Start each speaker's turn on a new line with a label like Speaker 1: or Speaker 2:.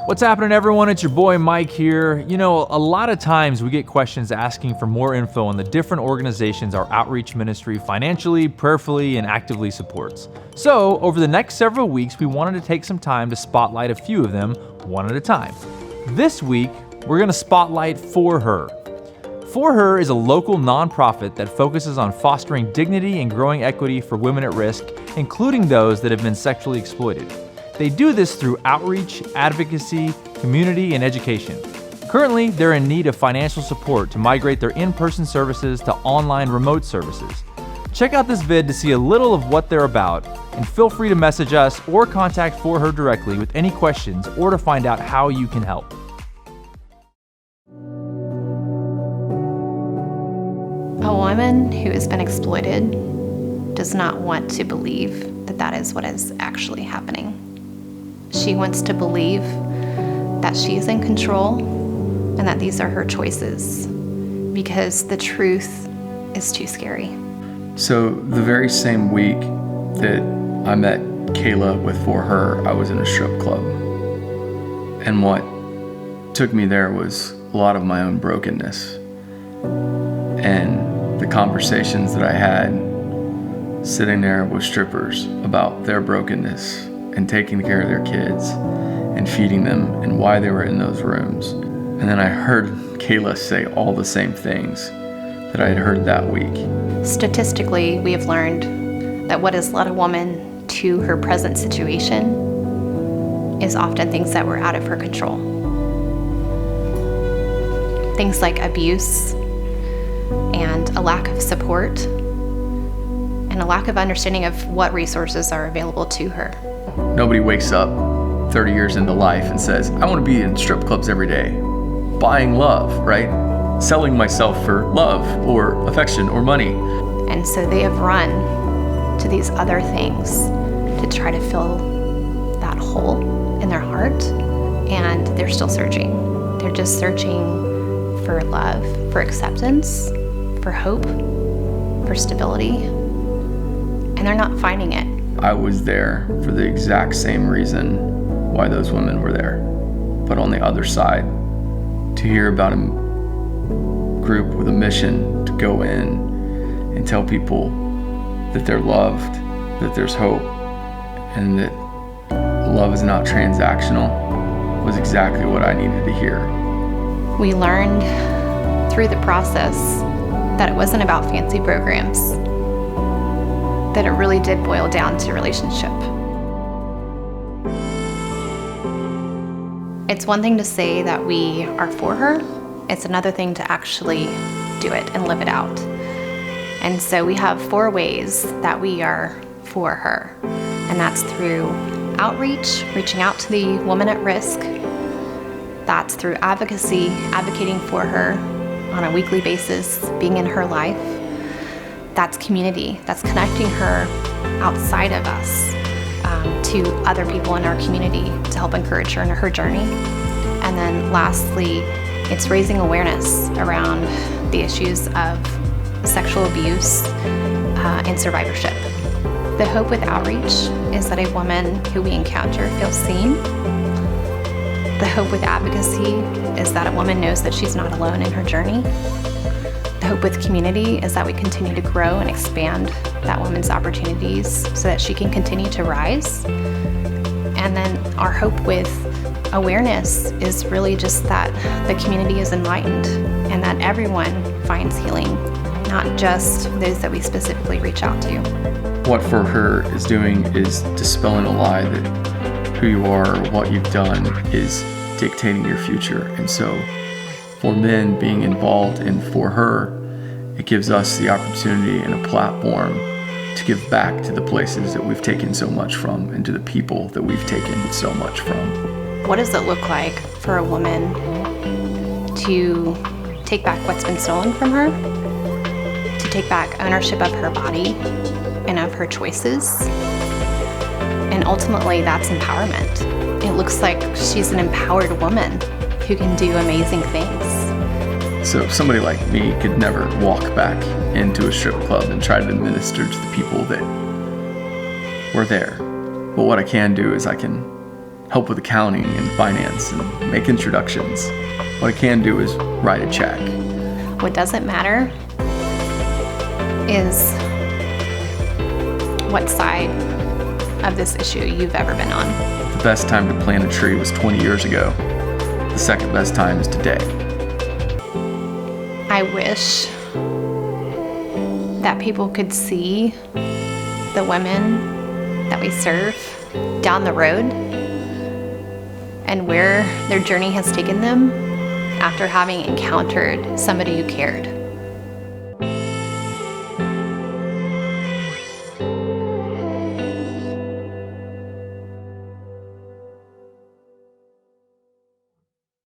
Speaker 1: What's happening, everyone? It's your boy Mike here. You know, a lot of times we get questions asking for more info on the different organizations our outreach ministry financially, prayerfully, and actively supports. So, over the next several weeks, we wanted to take some time to spotlight a few of them, one at a time. This week, we're going to spotlight For Her. For Her is a local nonprofit that focuses on fostering dignity and growing equity for women at risk, including those that have been sexually exploited. They do this through outreach, advocacy, community, and education. Currently, they're in need of financial support to migrate their in-person services to online remote services. Check out this vid to see a little of what they're about, and feel free to message us or contact For Her directly with any questions or to find out how you can help.
Speaker 2: A woman who has been exploited does not want to believe that that is what is actually happening. She wants to believe that she's in control and that these are her choices because the truth is too scary.
Speaker 3: So the very same week that I met Kayla with For Her, I was in a strip club. And what took me there was a lot of my own brokenness. And the conversations that I had sitting there with strippers about their brokenness and taking care of their kids and feeding them and why they were in those rooms. And then I heard Kayla say all the same things that I had heard that week.
Speaker 2: Statistically, we have learned that what has led a woman to her present situation is often things that were out of her control. Things like abuse and a lack of support and a lack of understanding of what resources are available to her.
Speaker 3: Nobody wakes up 30 years into life and says, I want to be in strip clubs every day, buying love, right? Selling myself for love or affection or money.
Speaker 2: And so they have run to these other things to try to fill that hole in their heart, and they're still searching. They're just searching for love, for acceptance, for hope, for stability, and they're not finding it.
Speaker 3: I was there for the exact same reason why those women were there. But on the other side, to hear about a group with a mission to go in and tell people that they're loved, that there's hope, and that love is not transactional was exactly what I needed to hear.
Speaker 2: We learned through the process that it wasn't about fancy programs, that it really did boil down to relationship. It's one thing to say that we are for her. It's another thing to actually do it and live it out. And so we have 4 ways that we are for her. And that's through outreach, reaching out to the woman at risk. That's through advocacy, advocating for her on a weekly basis, being in her life. That's community. That's connecting her outside of us to other people in our community to help encourage her in her journey. And then lastly, it's raising awareness around the issues of sexual abuse and survivorship. The hope with outreach is that a woman who we encounter feels seen. The hope with advocacy is that a woman knows that she's not alone in her journey. The hope with community is that we continue to grow and expand that woman's opportunities so that she can continue to rise. And then our hope with awareness is really just that the community is enlightened and that everyone finds healing, not just those that we specifically reach out to.
Speaker 3: What For Her is doing is dispelling a lie that who you are or what you've done is dictating your future. And so for men being involved in For Her, it gives us the opportunity and a platform to give back to the places that we've taken so much from and to the people that we've taken so much from.
Speaker 2: What does it look like for a woman to take back what's been stolen from her, to take back ownership of her body and of her choices? And ultimately, that's empowerment. It looks like she's an empowered woman who can do amazing things.
Speaker 3: So somebody like me could never walk back into a strip club and try to minister to the people that were there. But what I can do is I can help with accounting and finance and make introductions. What I can do is write a check.
Speaker 2: What doesn't matter is what side of this issue you've ever been on.
Speaker 3: The best time to plant a tree was 20 years ago. The second best time is today.
Speaker 2: I wish that people could see the women that we serve down the road and where their journey has taken them after having encountered somebody who cared.